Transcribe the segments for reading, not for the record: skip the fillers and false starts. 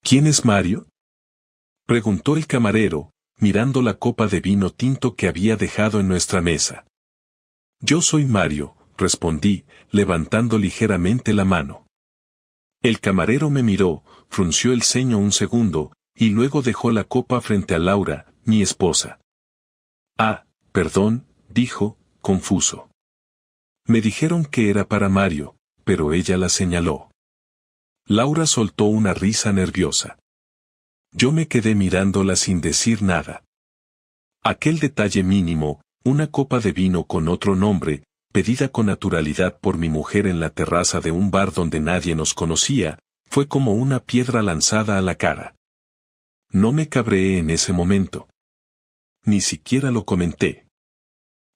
¿Quién es Mario? Preguntó el camarero, mirando la copa de vino tinto que había dejado en nuestra mesa. Yo soy Mario, respondí, levantando ligeramente la mano. El camarero me miró, frunció el ceño un segundo, y luego dejó la copa frente a Laura, mi esposa. Ah, perdón, dijo, confuso. Me dijeron que era para Mario, pero ella la señaló. Laura soltó una risa nerviosa. Yo me quedé mirándola sin decir nada. Aquel detalle mínimo, una copa de vino con otro nombre, pedida con naturalidad por mi mujer en la terraza de un bar donde nadie nos conocía, fue como una piedra lanzada a la cara. No me cabreé en ese momento. Ni siquiera lo comenté.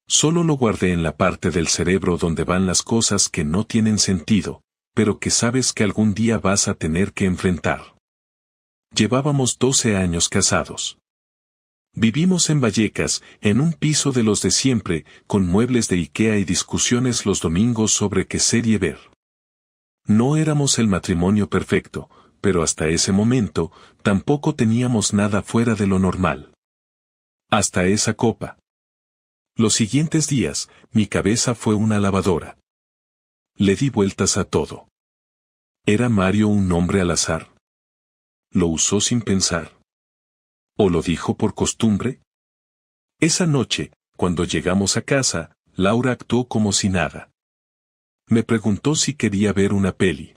Solo lo guardé en la parte del cerebro donde van las cosas que no tienen sentido, pero que sabes que algún día vas a tener que enfrentar. Llevábamos 12 años casados. Vivimos en Vallecas, en un piso de los de siempre, con muebles de IKEA y discusiones los domingos sobre qué serie ver. No éramos el matrimonio perfecto, pero hasta ese momento, tampoco teníamos nada fuera de lo normal. Hasta esa copa. Los siguientes días, mi cabeza fue una lavadora. Le di vueltas a todo. ¿Era Mario un nombre al azar? ¿Lo usó sin pensar? ¿O lo dijo por costumbre? Esa noche, cuando llegamos a casa, Laura actuó como si nada. Me preguntó si quería ver una peli.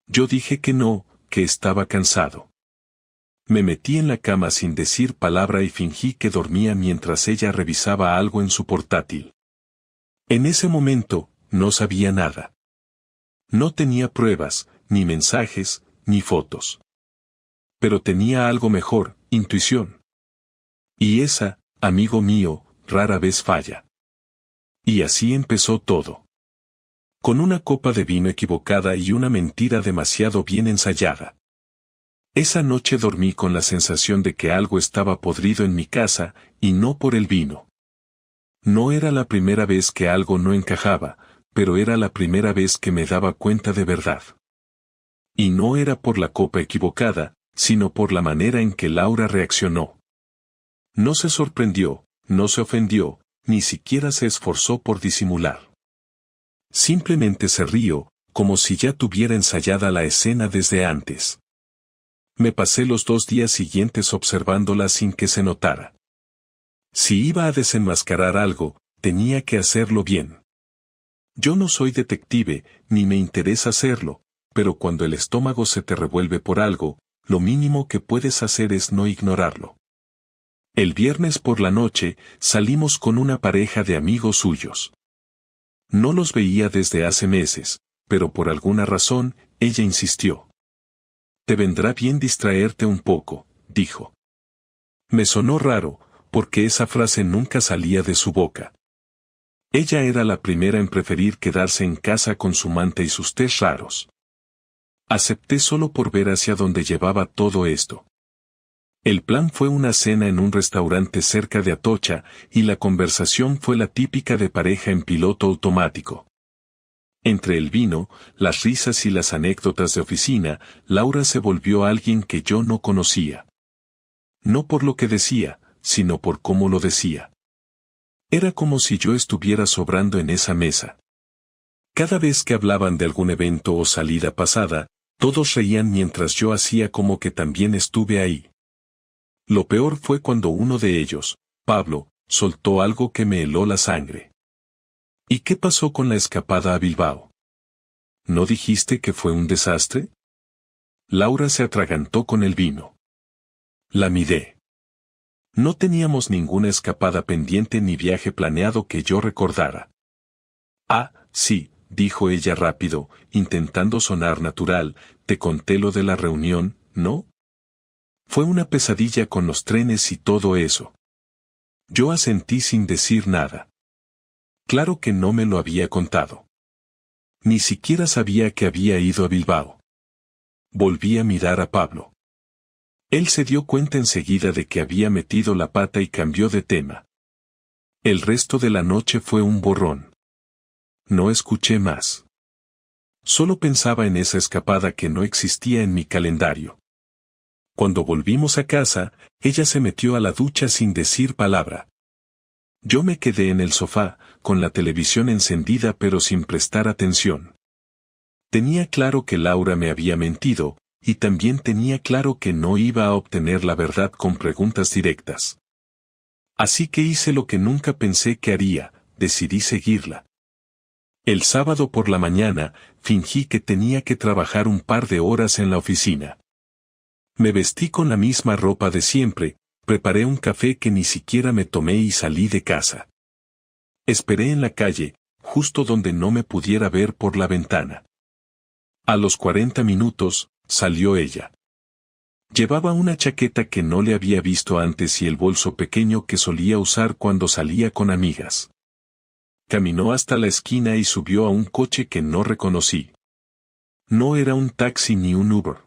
Yo dije que no, que estaba cansado. Me metí en la cama sin decir palabra y fingí que dormía mientras ella revisaba algo en su portátil. En ese momento, no sabía nada. No tenía pruebas, ni mensajes, ni fotos. Pero tenía algo mejor, intuición. Y esa, amigo mío, rara vez falla. Y así empezó todo. Con una copa de vino equivocada y una mentira demasiado bien ensayada. Esa noche dormí con la sensación de que algo estaba podrido en mi casa, y no por el vino. No era la primera vez que algo no encajaba, pero era la primera vez que me daba cuenta de verdad. Y no era por la copa equivocada, sino por la manera en que Laura reaccionó. No se sorprendió, no se ofendió, ni siquiera se esforzó por disimular. Simplemente se rió, como si ya tuviera ensayada la escena desde antes. Me pasé los 2 días siguientes observándola sin que se notara. Si iba a desenmascarar algo, tenía que hacerlo bien. Yo no soy detective, ni me interesa hacerlo, pero cuando el estómago se te revuelve por algo, lo mínimo que puedes hacer es no ignorarlo. El viernes por la noche, salimos con una pareja de amigos suyos. No los veía desde hace meses, pero por alguna razón, ella insistió. Te vendrá bien distraerte un poco, dijo. Me sonó raro, porque esa frase nunca salía de su boca. Ella era la primera en preferir quedarse en casa con su manta y sus tés raros. Acepté solo por ver hacia dónde llevaba todo esto. El plan fue una cena en un restaurante cerca de Atocha, y la conversación fue la típica de pareja en piloto automático. Entre el vino, las risas y las anécdotas de oficina, Laura se volvió alguien que yo no conocía. No por lo que decía, sino por cómo lo decía. Era como si yo estuviera sobrando en esa mesa. Cada vez que hablaban de algún evento o salida pasada, todos reían mientras yo hacía como que también estuve ahí. Lo peor fue cuando uno de ellos, Pablo, soltó algo que me heló la sangre. ¿Y qué pasó con la escapada a Bilbao? ¿No dijiste que fue un desastre? Laura se atragantó con el vino. La miré. No teníamos ninguna escapada pendiente ni viaje planeado que yo recordara. Ah, sí, dijo ella rápido, intentando sonar natural, te conté lo de la reunión, ¿no? Fue una pesadilla con los trenes y todo eso. Yo asentí sin decir nada. Claro que no me lo había contado. Ni siquiera sabía que había ido a Bilbao. Volví a mirar a Pablo. Él se dio cuenta enseguida de que había metido la pata y cambió de tema. El resto de la noche fue un borrón. No escuché más. Solo pensaba en esa escapada que no existía en mi calendario. Cuando volvimos a casa, ella se metió a la ducha sin decir palabra. Yo me quedé en el sofá, con la televisión encendida pero sin prestar atención. Tenía claro que Laura me había mentido, y también tenía claro que no iba a obtener la verdad con preguntas directas. Así que hice lo que nunca pensé que haría, decidí seguirla. El sábado por la mañana, fingí que tenía que trabajar un par de horas en la oficina. Me vestí con la misma ropa de siempre, preparé un café que ni siquiera me tomé y salí de casa. Esperé en la calle, justo donde no me pudiera ver por la ventana. A los 40 minutos, salió ella. Llevaba una chaqueta que no le había visto antes y el bolso pequeño que solía usar cuando salía con amigas. Caminó hasta la esquina y subió a un coche que no reconocí. No era un taxi ni un Uber.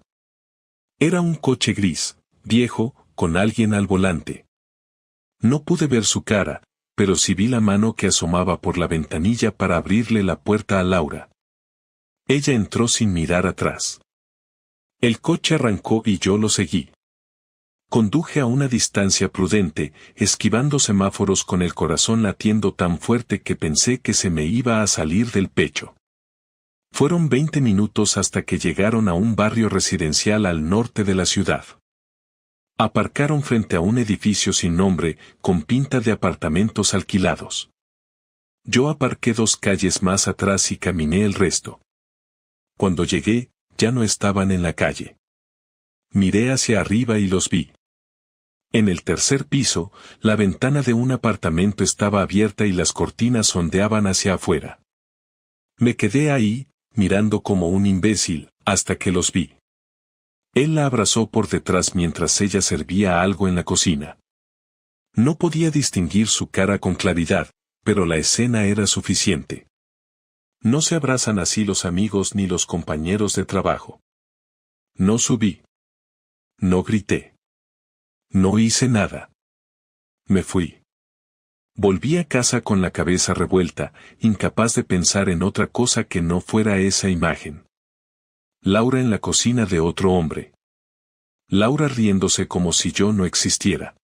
Era un coche gris, viejo, con alguien al volante. No pude ver su cara, pero sí vi la mano que asomaba por la ventanilla para abrirle la puerta a Laura. Ella entró sin mirar atrás. El coche arrancó y yo lo seguí. Conduje a una distancia prudente, esquivando semáforos con el corazón latiendo tan fuerte que pensé que se me iba a salir del pecho. Fueron 20 minutos hasta que llegaron a un barrio residencial al norte de la ciudad. Aparcaron frente a un edificio sin nombre, con pinta de apartamentos alquilados. Yo aparqué 2 calles más atrás y caminé el resto. Cuando llegué, ya no estaban en la calle. Miré hacia arriba y los vi. En el tercer piso, la ventana de un apartamento estaba abierta y las cortinas ondeaban hacia afuera. Me quedé ahí, mirando como un imbécil, hasta que los vi. Él la abrazó por detrás mientras ella servía algo en la cocina. No podía distinguir su cara con claridad, pero la escena era suficiente. No se abrazan así los amigos ni los compañeros de trabajo. No subí. No grité. No hice nada. Me fui. Volví a casa con la cabeza revuelta, incapaz de pensar en otra cosa que no fuera esa imagen. Laura en la cocina de otro hombre. Laura riéndose como si yo no existiera.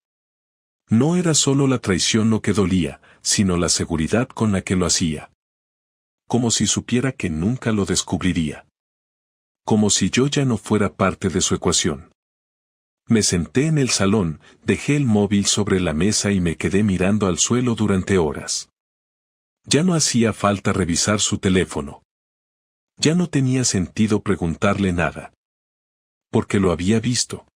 No era solo la traición lo que dolía, sino la seguridad con la que lo hacía. Como si supiera que nunca lo descubriría. Como si yo ya no fuera parte de su ecuación. Me senté en el salón, dejé el móvil sobre la mesa y me quedé mirando al suelo durante horas. Ya no hacía falta revisar su teléfono. Ya no tenía sentido preguntarle nada. Porque lo había visto.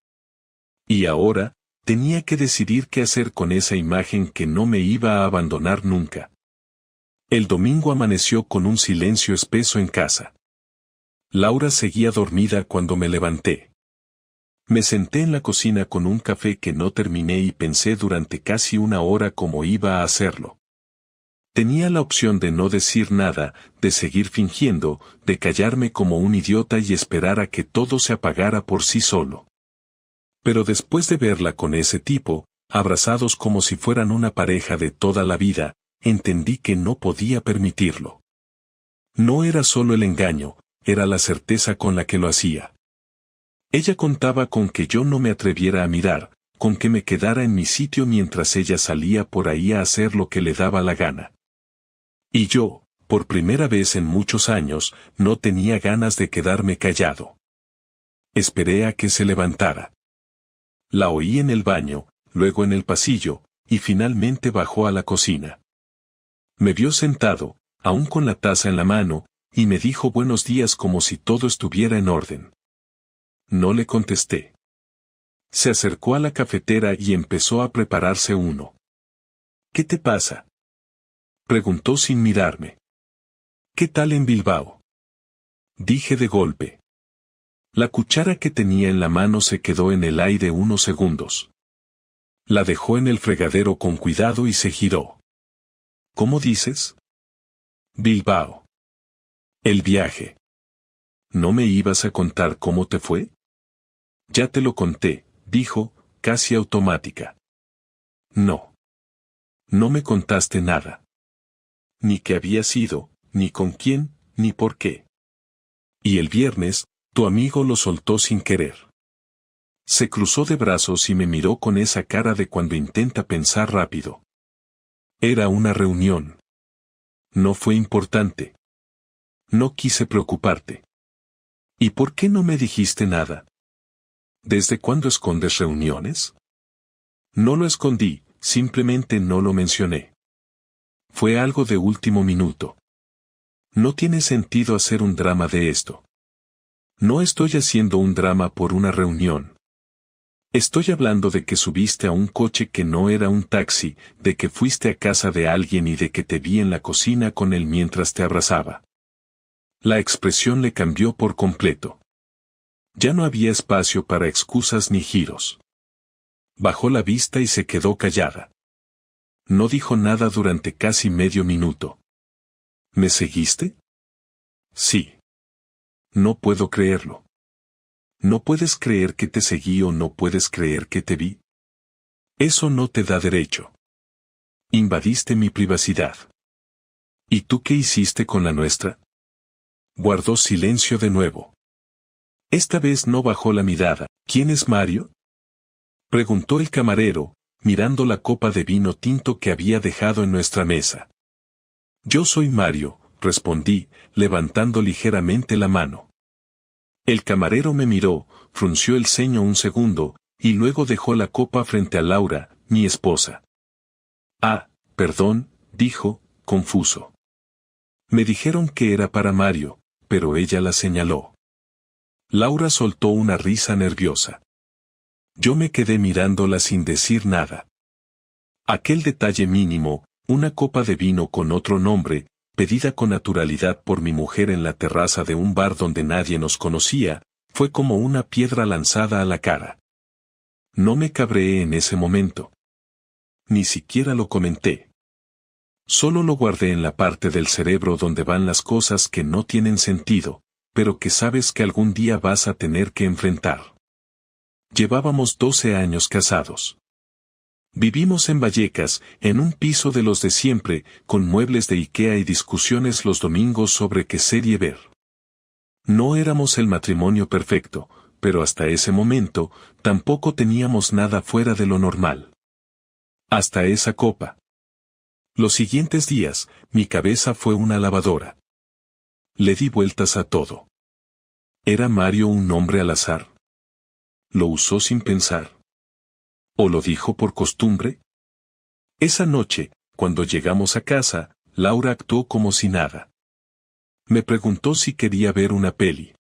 Y ahora, tenía que decidir qué hacer con esa imagen que no me iba a abandonar nunca. El domingo amaneció con un silencio espeso en casa. Laura seguía dormida cuando me levanté. Me senté en la cocina con un café que no terminé y pensé durante casi una hora cómo iba a hacerlo. Tenía la opción de no decir nada, de seguir fingiendo, de callarme como un idiota y esperar a que todo se apagara por sí solo. Pero después de verla con ese tipo, abrazados como si fueran una pareja de toda la vida, entendí que no podía permitirlo. No era solo el engaño, era la certeza con la que lo hacía. Ella contaba con que yo no me atreviera a mirar, con que me quedara en mi sitio mientras ella salía por ahí a hacer lo que le daba la gana. Y yo, por primera vez en muchos años, no tenía ganas de quedarme callado. Esperé a que se levantara. La oí en el baño, luego en el pasillo, y finalmente bajó a la cocina. Me vio sentado, aún con la taza en la mano, y me dijo buenos días como si todo estuviera en orden. No le contesté. Se acercó a la cafetera y empezó a prepararse uno. ¿Qué te pasa?, preguntó sin mirarme. ¿Qué tal en Bilbao?, dije de golpe. La cuchara que tenía en la mano se quedó en el aire unos segundos. La dejó en el fregadero con cuidado y se giró. ¿Cómo dices? Bilbao. El viaje. ¿No me ibas a contar cómo te fue? Ya te lo conté, dijo, casi automática. No. No me contaste nada. Ni qué había sido, ni con quién, ni por qué. Y el viernes, tu amigo lo soltó sin querer. Se cruzó de brazos y me miró con esa cara de cuando intenta pensar rápido. Era una reunión. No fue importante. No quise preocuparte. ¿Y por qué no me dijiste nada? ¿Desde cuándo escondes reuniones? No lo escondí, simplemente no lo mencioné. Fue algo de último minuto. No tiene sentido hacer un drama de esto. No estoy haciendo un drama por una reunión. Estoy hablando de que subiste a un coche que no era un taxi, de que fuiste a casa de alguien y de que te vi en la cocina con él mientras te abrazaba. La expresión le cambió por completo. Ya no había espacio para excusas ni giros. Bajó la vista y se quedó callada. No dijo nada durante casi medio minuto. ¿Me seguiste? Sí. No puedo creerlo. ¿No puedes creer que te seguí o no puedes creer que te vi? Eso no te da derecho. Invadiste mi privacidad. ¿Y tú qué hiciste con la nuestra? Guardó silencio de nuevo. Esta vez no bajó la mirada. ¿Quién es Mario? Preguntó el camarero, mirando la copa de vino tinto que había dejado en nuestra mesa. Yo soy Mario, respondí, levantando ligeramente la mano. El camarero me miró, frunció el ceño un segundo, y luego dejó la copa frente a Laura, mi esposa. Ah, perdón, dijo, confuso. Me dijeron que era para Mario, pero ella la señaló. Laura soltó una risa nerviosa. Yo me quedé mirándola sin decir nada. Aquel detalle mínimo, una copa de vino con otro nombre, pedida con naturalidad por mi mujer en la terraza de un bar donde nadie nos conocía, fue como una piedra lanzada a la cara. No me cabreé en ese momento. Ni siquiera lo comenté. Solo lo guardé en la parte del cerebro donde van las cosas que no tienen sentido, pero que sabes que algún día vas a tener que enfrentar. Llevábamos 12 años casados. Vivimos en Vallecas, en un piso de los de siempre, con muebles de IKEA y discusiones los domingos sobre qué serie ver. No éramos el matrimonio perfecto, pero hasta ese momento, tampoco teníamos nada fuera de lo normal. Hasta esa copa. Los siguientes días, mi cabeza fue una lavadora. Le di vueltas a todo. ¿Era Mario un nombre al azar? ¿Lo usó sin pensar? ¿O lo dijo por costumbre? Esa noche, cuando llegamos a casa, Laura actuó como si nada. Me preguntó si quería ver una peli.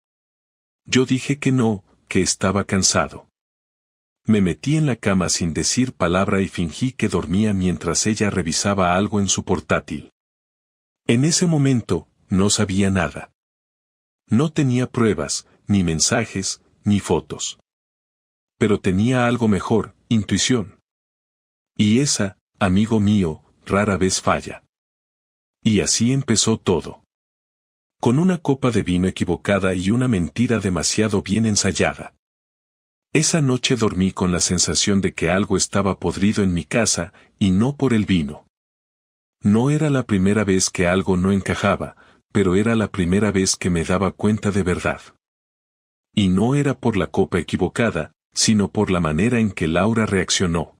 Yo dije que no, que estaba cansado. Me metí en la cama sin decir palabra y fingí que dormía mientras ella revisaba algo en su portátil. En ese momento, no sabía nada. No tenía pruebas, ni mensajes, ni fotos. Pero tenía algo mejor, intuición. Y esa, amigo mío, rara vez falla. Y así empezó todo. Con una copa de vino equivocada y una mentira demasiado bien ensayada. Esa noche dormí con la sensación de que algo estaba podrido en mi casa, y no por el vino. No era la primera vez que algo no encajaba, pero era la primera vez que me daba cuenta de verdad. Y no era por la copa equivocada, sino por la manera en que Laura reaccionó.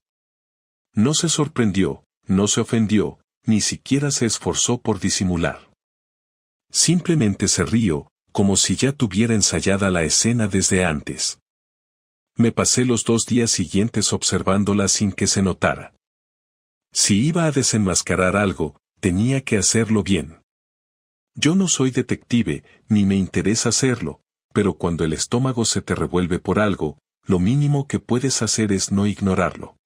No se sorprendió, no se ofendió, ni siquiera se esforzó por disimular. Simplemente se rió, como si ya tuviera ensayada la escena desde antes. Me pasé los 2 días siguientes observándola sin que se notara. Si iba a desenmascarar algo, tenía que hacerlo bien. Yo no soy detective, ni me interesa hacerlo, pero cuando el estómago se te revuelve por algo, lo mínimo que puedes hacer es no ignorarlo.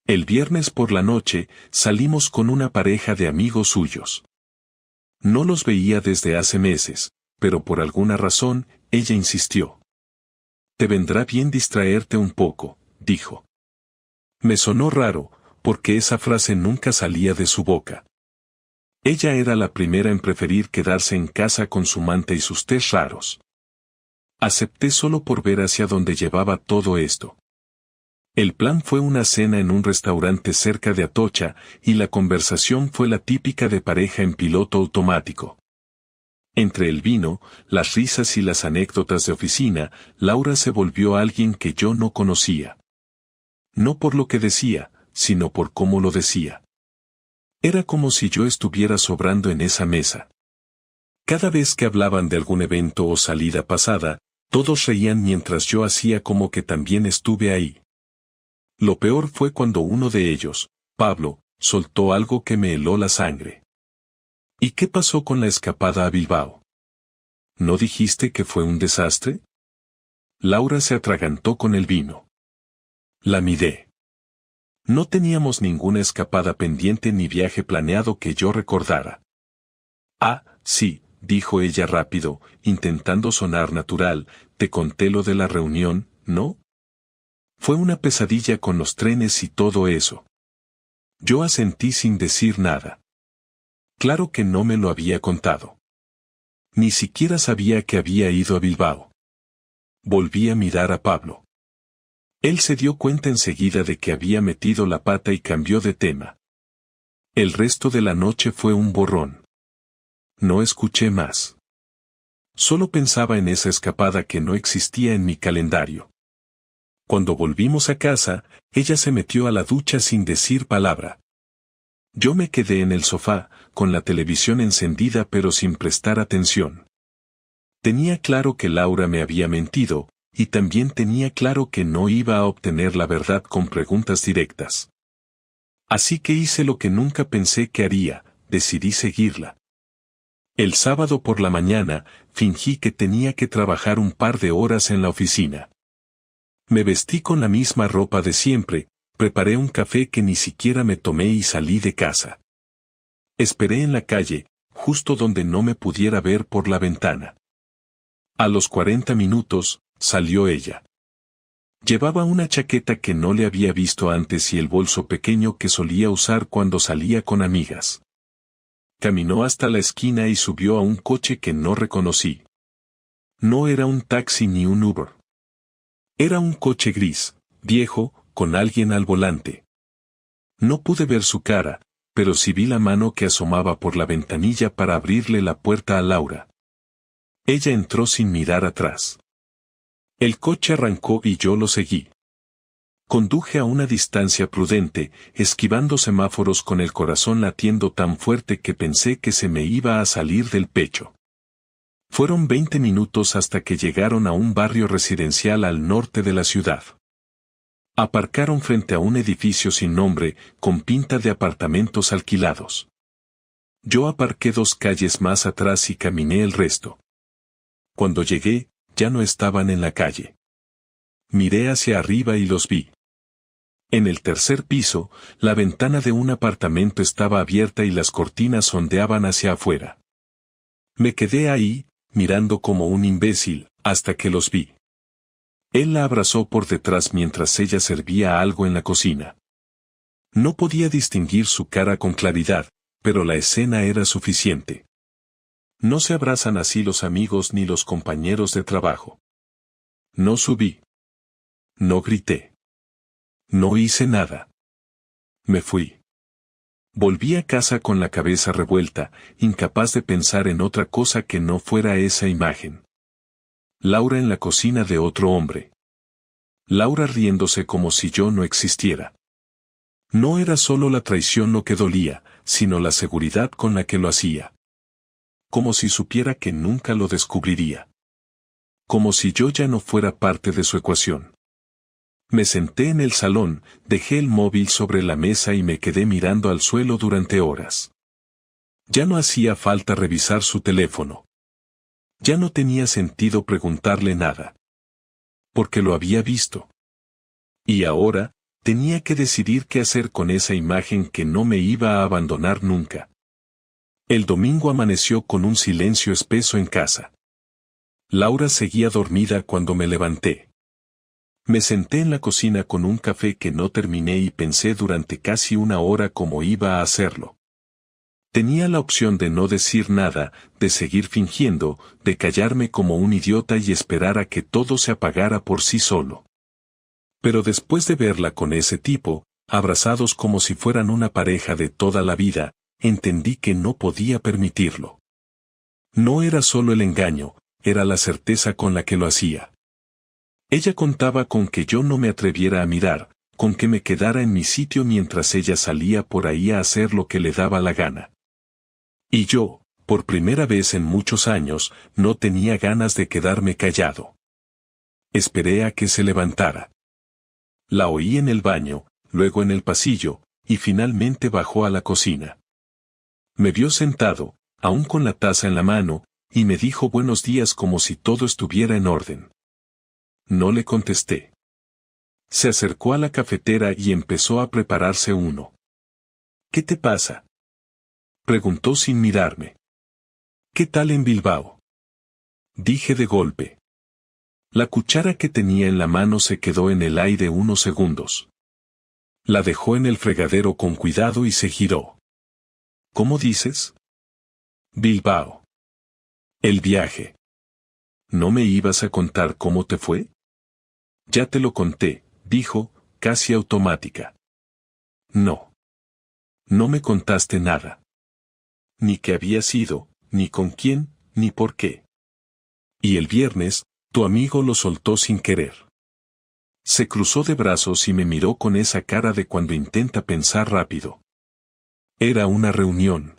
El viernes por la noche, salimos con una pareja de amigos suyos. No los veía desde hace meses, pero por alguna razón, ella insistió. Te vendrá bien distraerte un poco, dijo. Me sonó raro, porque esa frase nunca salía de su boca. Ella era la primera en preferir quedarse en casa con su manta y sus tés raros. Acepté solo por ver hacia dónde llevaba todo esto. El plan fue una cena en un restaurante cerca de Atocha, y la conversación fue la típica de pareja en piloto automático. Entre el vino, las risas y las anécdotas de oficina, Laura se volvió alguien que yo no conocía. No por lo que decía, sino por cómo lo decía. Era como si yo estuviera sobrando en esa mesa. Cada vez que hablaban de algún evento o salida pasada, todos reían mientras yo hacía como que también estuve ahí. Lo peor fue cuando uno de ellos, Pablo, soltó algo que me heló la sangre. ¿Y qué pasó con la escapada a Bilbao? ¿No dijiste que fue un desastre? Laura se atragantó con el vino. La miré. No teníamos ninguna escapada pendiente ni viaje planeado que yo recordara. Ah, sí, dijo ella rápido, intentando sonar natural, te conté lo de la reunión, ¿no? Fue una pesadilla con los trenes y todo eso. Yo asentí sin decir nada. Claro que no me lo había contado. Ni siquiera sabía que había ido a Bilbao. Volví a mirar a Pablo. Él se dio cuenta enseguida de que había metido la pata y cambió de tema. El resto de la noche fue un borrón. No escuché más. Solo pensaba en esa escapada que no existía en mi calendario. Cuando volvimos a casa, ella se metió a la ducha sin decir palabra. Yo me quedé en el sofá, con la televisión encendida pero sin prestar atención. Tenía claro que Laura me había mentido, y también tenía claro que no iba a obtener la verdad con preguntas directas. Así que hice lo que nunca pensé que haría, decidí seguirla. El sábado por la mañana, fingí que tenía que trabajar un par de horas en la oficina. Me vestí con la misma ropa de siempre, preparé un café que ni siquiera me tomé y salí de casa. Esperé en la calle, justo donde no me pudiera ver por la ventana. A los 40 minutos, salió ella. Llevaba una chaqueta que no le había visto antes y el bolso pequeño que solía usar cuando salía con amigas. Caminó hasta la esquina y subió a un coche que no reconocí. No era un taxi ni un Uber. Era un coche gris, viejo, con alguien al volante. No pude ver su cara, pero sí vi la mano que asomaba por la ventanilla para abrirle la puerta a Laura. Ella entró sin mirar atrás. El coche arrancó y yo lo seguí. Conduje a una distancia prudente, esquivando semáforos con el corazón latiendo tan fuerte que pensé que se me iba a salir del pecho. Fueron 20 minutos hasta que llegaron a un barrio residencial al norte de la ciudad. Aparcaron frente a un edificio sin nombre, con pinta de apartamentos alquilados. Yo aparqué 2 calles más atrás y caminé el resto. Cuando llegué, ya no estaban en la calle. Miré hacia arriba y los vi. En el tercer piso, la ventana de un apartamento estaba abierta y las cortinas ondeaban hacia afuera. Me quedé ahí, mirando como un imbécil, hasta que los vi. Él la abrazó por detrás mientras ella servía algo en la cocina. No podía distinguir su cara con claridad, pero la escena era suficiente. No se abrazan así los amigos ni los compañeros de trabajo. No subí. No grité. No hice nada. Me fui. Volví a casa con la cabeza revuelta, incapaz de pensar en otra cosa que no fuera esa imagen. Laura en la cocina de otro hombre. Laura riéndose como si yo no existiera. No era solo la traición lo que dolía, sino la seguridad con la que lo hacía. Como si supiera que nunca lo descubriría. Como si yo ya no fuera parte de su ecuación. Me senté en el salón, dejé el móvil sobre la mesa y me quedé mirando al suelo durante horas. Ya no hacía falta revisar su teléfono. Ya no tenía sentido preguntarle nada. Porque lo había visto. Y ahora, tenía que decidir qué hacer con esa imagen que no me iba a abandonar nunca. El domingo amaneció con un silencio espeso en casa. Laura seguía dormida cuando me levanté. Me senté en la cocina con un café que no terminé y pensé durante casi una hora cómo iba a hacerlo. Tenía la opción de no decir nada, de seguir fingiendo, de callarme como un idiota y esperar a que todo se apagara por sí solo. Pero después de verla con ese tipo, abrazados como si fueran una pareja de toda la vida, entendí que no podía permitirlo. No era solo el engaño, era la certeza con la que lo hacía. Ella contaba con que yo no me atreviera a mirar, con que me quedara en mi sitio mientras ella salía por ahí a hacer lo que le daba la gana. Y yo, por primera vez en muchos años, no tenía ganas de quedarme callado. Esperé a que se levantara. La oí en el baño, luego en el pasillo, y finalmente bajó a la cocina. Me vio sentado, aún con la taza en la mano, y me dijo buenos días como si todo estuviera en orden. No le contesté. Se acercó a la cafetera y empezó a prepararse uno. ¿Qué te pasa?, preguntó sin mirarme. ¿Qué tal en Bilbao?, dije de golpe. La cuchara que tenía en la mano se quedó en el aire unos segundos. La dejó en el fregadero con cuidado y se giró. ¿Cómo dices? Bilbao. El viaje. ¿No me ibas a contar cómo te fue? Ya te lo conté, dijo, casi automática. No. No me contaste nada. Ni qué había sido, ni con quién, ni por qué. Y el viernes, tu amigo lo soltó sin querer. Se cruzó de brazos y me miró con esa cara de cuando intenta pensar rápido. Era una reunión.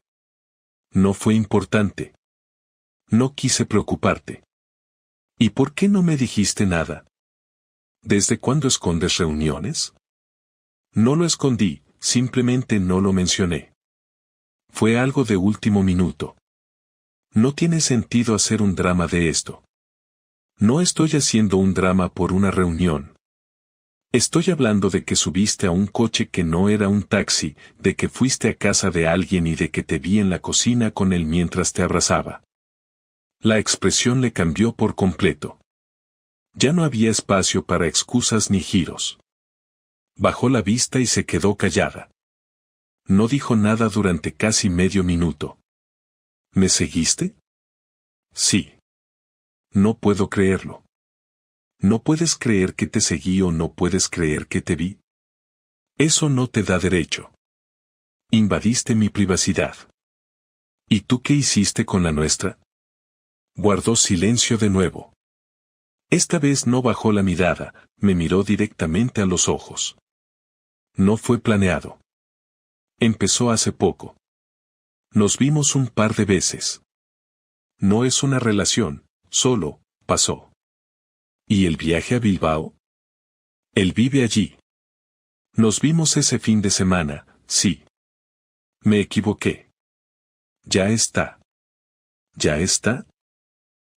No fue importante. No quise preocuparte. ¿Y por qué no me dijiste nada? ¿Desde cuándo escondes reuniones? No lo escondí, simplemente no lo mencioné. Fue algo de último minuto. No tiene sentido hacer un drama de esto. No estoy haciendo un drama por una reunión. Estoy hablando de que subiste a un coche que no era un taxi, de que fuiste a casa de alguien y de que te vi en la cocina con él mientras te abrazaba. La expresión le cambió por completo. Ya no había espacio para excusas ni giros. Bajó la vista y se quedó callada. No dijo nada durante casi medio minuto. ¿Me seguiste? Sí. No puedo creerlo. ¿No puedes creer que te seguí o no puedes creer que te vi? Eso no te da derecho. Invadiste mi privacidad. ¿Y tú qué hiciste con la nuestra? Guardó silencio de nuevo. Esta vez no bajó la mirada, me miró directamente a los ojos. No fue planeado. Empezó hace poco. Nos vimos un par de veces. No es una relación, solo, pasó. ¿Y el viaje a Bilbao? Él vive allí. Nos vimos ese fin de semana, sí. Me equivoqué. Ya está. ¿Ya está?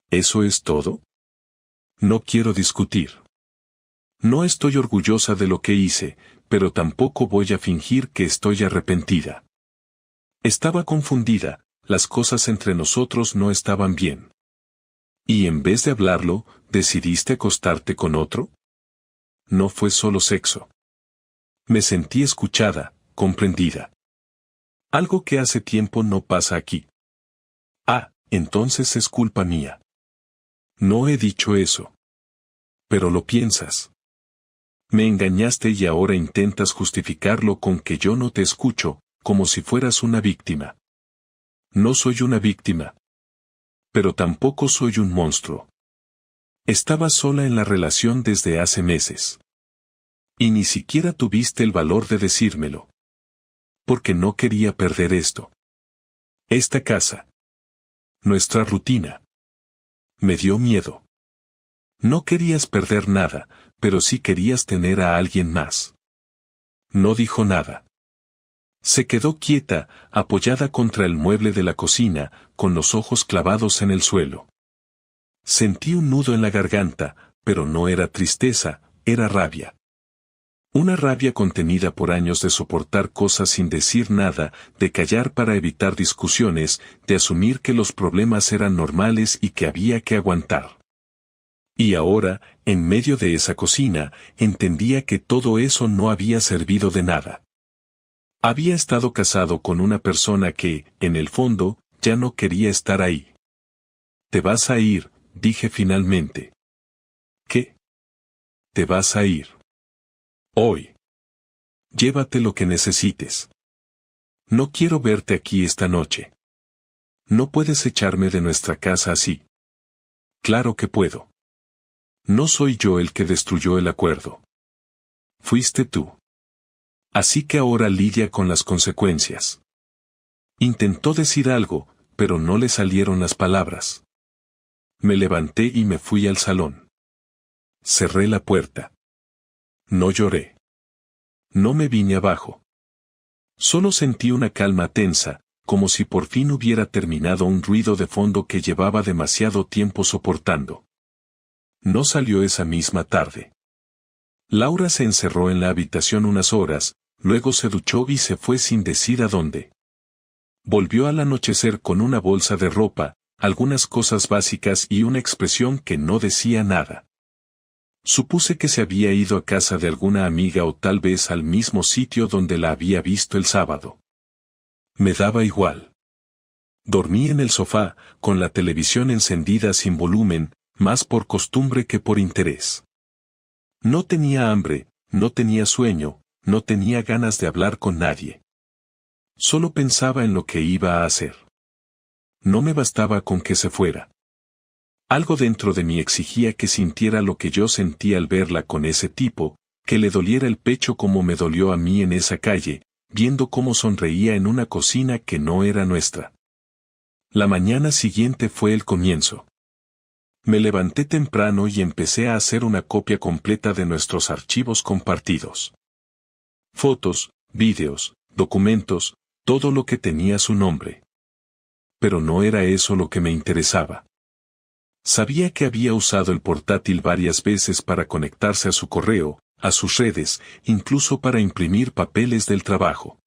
¿Eso es todo? No quiero discutir. No estoy orgullosa de lo que hice, pero tampoco voy a fingir que estoy arrepentida. Estaba confundida, las cosas entre nosotros no estaban bien. Y en vez de hablarlo, ¿decidiste acostarte con otro? No fue solo sexo. Me sentí escuchada, comprendida. Algo que hace tiempo no pasa aquí. Ah, entonces es culpa mía. No he dicho eso. Pero lo piensas. Me engañaste y ahora intentas justificarlo con que yo no te escucho, como si fueras una víctima. No soy una víctima. Pero tampoco soy un monstruo. Estaba sola en la relación desde hace meses. Y ni siquiera tuviste el valor de decírmelo. Porque no quería perder esto. Esta casa. Nuestra rutina. Me dio miedo. No querías perder nada, pero sí querías tener a alguien más. No dijo nada. Se quedó quieta, apoyada contra el mueble de la cocina, con los ojos clavados en el suelo. Sentí un nudo en la garganta, pero no era tristeza, era rabia. Una rabia contenida por años de soportar cosas sin decir nada, de callar para evitar discusiones, de asumir que los problemas eran normales y que había que aguantar. Y ahora, en medio de esa cocina, entendía que todo eso no había servido de nada. Había estado casado con una persona que, en el fondo, ya no quería estar ahí. Te vas a ir, dije finalmente. ¿Qué? Te vas a ir. Hoy. Llévate lo que necesites. No quiero verte aquí esta noche. No puedes echarme de nuestra casa así. Claro que puedo. No soy yo el que destruyó el acuerdo. Fuiste tú. Así que ahora lidia con las consecuencias. Intentó decir algo, pero no le salieron las palabras. Me levanté y me fui al salón. Cerré la puerta. No lloré. No me vine abajo. Solo sentí una calma tensa, como si por fin hubiera terminado un ruido de fondo que llevaba demasiado tiempo soportando. No salió esa misma tarde. Laura se encerró en la habitación unas horas, luego se duchó y se fue sin decir a dónde. Volvió al anochecer con una bolsa de ropa, algunas cosas básicas y una expresión que no decía nada. Supuse que se había ido a casa de alguna amiga o tal vez al mismo sitio donde la había visto el sábado. Me daba igual. Dormí en el sofá, con la televisión encendida sin volumen, más por costumbre que por interés. No tenía hambre, no tenía sueño, no tenía ganas de hablar con nadie. Solo pensaba en lo que iba a hacer. No me bastaba con que se fuera. Algo dentro de mí exigía que sintiera lo que yo sentía al verla con ese tipo, que le doliera el pecho como me dolió a mí en esa calle, viendo cómo sonreía en una cocina que no era nuestra. La mañana siguiente fue el comienzo. Me levanté temprano y empecé a hacer una copia completa de nuestros archivos compartidos. Fotos, vídeos, documentos, todo lo que tenía su nombre. Pero no era eso lo que me interesaba. Sabía que había usado el portátil varias veces para conectarse a su correo, a sus redes, incluso para imprimir papeles del trabajo.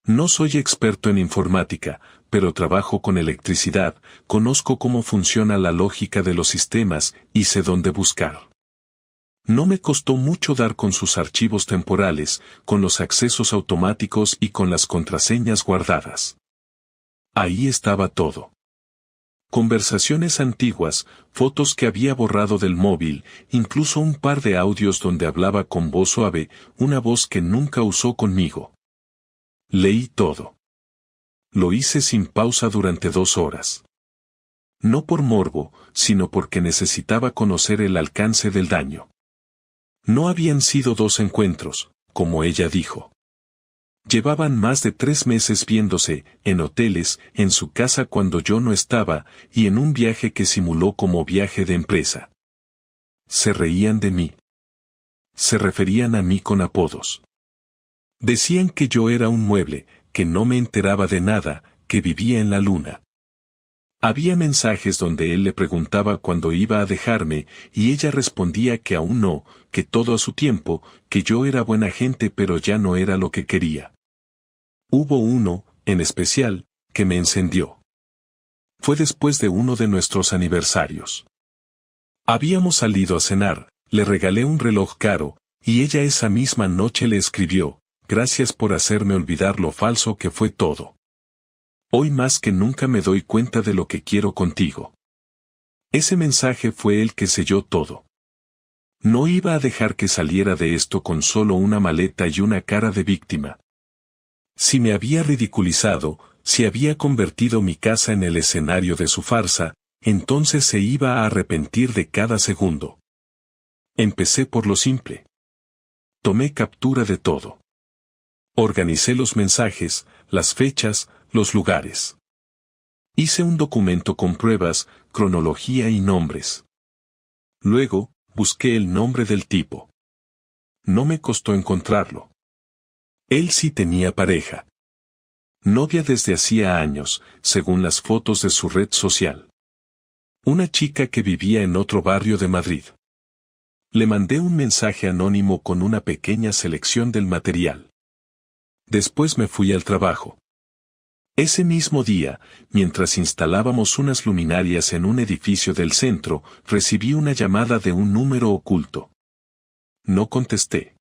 No soy experto en informática, pero trabajo con electricidad, conozco cómo funciona la lógica de los sistemas y sé dónde buscar. No me costó mucho dar con sus archivos temporales, con los accesos automáticos y con las contraseñas guardadas. Ahí estaba todo. Conversaciones antiguas, fotos que había borrado del móvil, incluso un par de audios donde hablaba con voz suave, una voz que nunca usó conmigo. Leí todo. Lo hice sin pausa durante 2 horas. No por morbo, sino porque necesitaba conocer el alcance del daño. No habían sido 2 encuentros, como ella dijo. Llevaban más de 3 meses viéndose, en hoteles, en su casa cuando yo no estaba, y en un viaje que simuló como viaje de empresa. Se reían de mí. Se referían a mí con apodos. Decían que yo era un mueble, que no me enteraba de nada, que vivía en la luna. Había mensajes donde él le preguntaba cuándo iba a dejarme, y ella respondía que aún no, que todo a su tiempo, que yo era buena gente pero ya no era lo que quería. Hubo uno, en especial, que me encendió. Fue después de uno de nuestros aniversarios. Habíamos salido a cenar, le regalé un reloj caro, y ella esa misma noche le escribió, gracias por hacerme olvidar lo falso que fue todo. Hoy más que nunca me doy cuenta de lo que quiero contigo. Ese mensaje fue el que selló todo. No iba a dejar que saliera de esto con solo una maleta y una cara de víctima. Si me había ridiculizado, si había convertido mi casa en el escenario de su farsa, entonces se iba a arrepentir de cada segundo. Empecé por lo simple. Tomé captura de todo. Organicé los mensajes, las fechas, los lugares. Hice un documento con pruebas, cronología y nombres. Luego, busqué el nombre del tipo. No me costó encontrarlo. Él sí tenía pareja. Novia desde hacía años, según las fotos de su red social. Una chica que vivía en otro barrio de Madrid. Le mandé un mensaje anónimo con una pequeña selección del material. Después me fui al trabajo. Ese mismo día, mientras instalábamos unas luminarias en un edificio del centro, recibí una llamada de un número oculto. No contesté.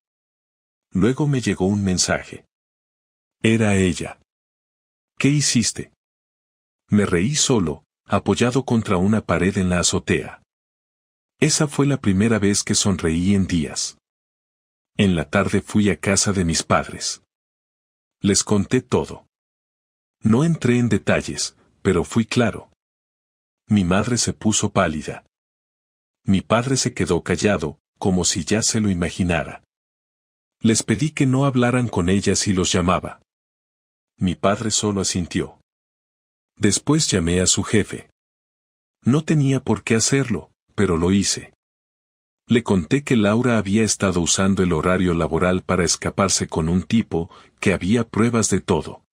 Luego me llegó un mensaje. Era ella. ¿Qué hiciste? Me reí solo, apoyado contra una pared en la azotea. Esa fue la primera vez que sonreí en días. En la tarde fui a casa de mis padres. Les conté todo. No entré en detalles, pero fui claro. Mi madre se puso pálida. Mi padre se quedó callado, como si ya se lo imaginara. Les pedí que no hablaran con ella si los llamaba. Mi padre solo asintió. Después llamé a su jefe. No tenía por qué hacerlo, pero lo hice. Le conté que Laura había estado usando el horario laboral para escaparse con un tipo, que había pruebas de todo.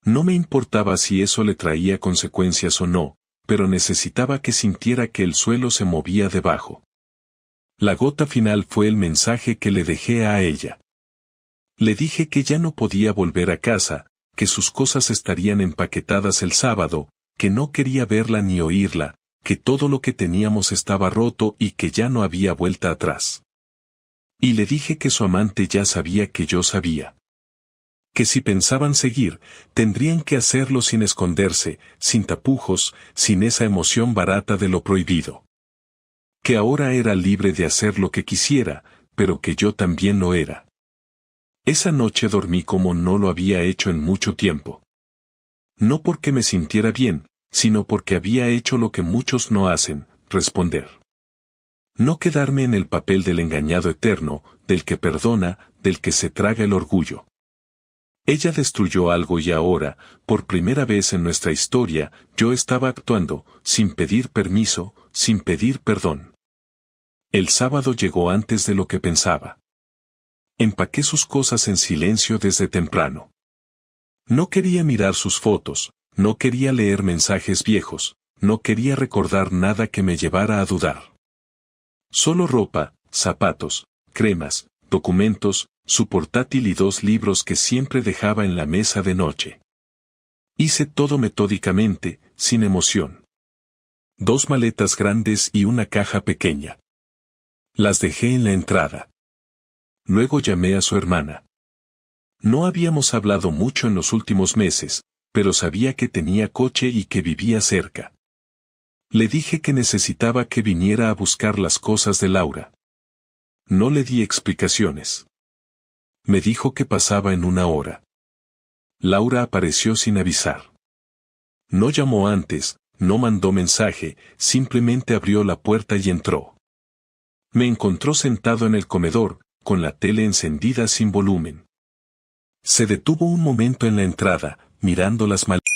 No me importaba si eso le traía consecuencias o no, pero necesitaba que sintiera que el suelo se movía debajo. La gota final fue el mensaje que le dejé a ella. Le dije que ya no podía volver a casa, que sus cosas estarían empaquetadas el sábado, que no quería verla ni oírla, que todo lo que teníamos estaba roto y que ya no había vuelta atrás. Y le dije que su amante ya sabía que yo sabía. Que si pensaban seguir, tendrían que hacerlo sin esconderse, sin tapujos, sin esa emoción barata de lo prohibido. Que ahora era libre de hacer lo que quisiera, pero que yo también lo era. Esa noche dormí como no lo había hecho en mucho tiempo. No porque me sintiera bien, sino porque había hecho lo que muchos no hacen, responder. No quedarme en el papel del engañado eterno, del que perdona, del que se traga el orgullo. Ella destruyó algo y ahora, por primera vez en nuestra historia, yo estaba actuando, sin pedir permiso, sin pedir perdón. El sábado llegó antes de lo que pensaba. Empaqué sus cosas en silencio desde temprano. No quería mirar sus fotos, no quería leer mensajes viejos, no quería recordar nada que me llevara a dudar. Solo ropa, zapatos, cremas, documentos, su portátil y 2 libros que siempre dejaba en la mesa de noche. Hice todo metódicamente, sin emoción. 2 maletas grandes y una caja pequeña. Las dejé en la entrada. Luego llamé a su hermana. No habíamos hablado mucho en los últimos meses, pero sabía que tenía coche y que vivía cerca. Le dije que necesitaba que viniera a buscar las cosas de Laura. No le di explicaciones. Me dijo que pasaba en 1 hora. Laura apareció sin avisar. No llamó antes, no mandó mensaje, simplemente abrió la puerta y entró. Me encontró sentado en el comedor, con la tele encendida sin volumen. Se detuvo un momento en la entrada, mirando las maletas.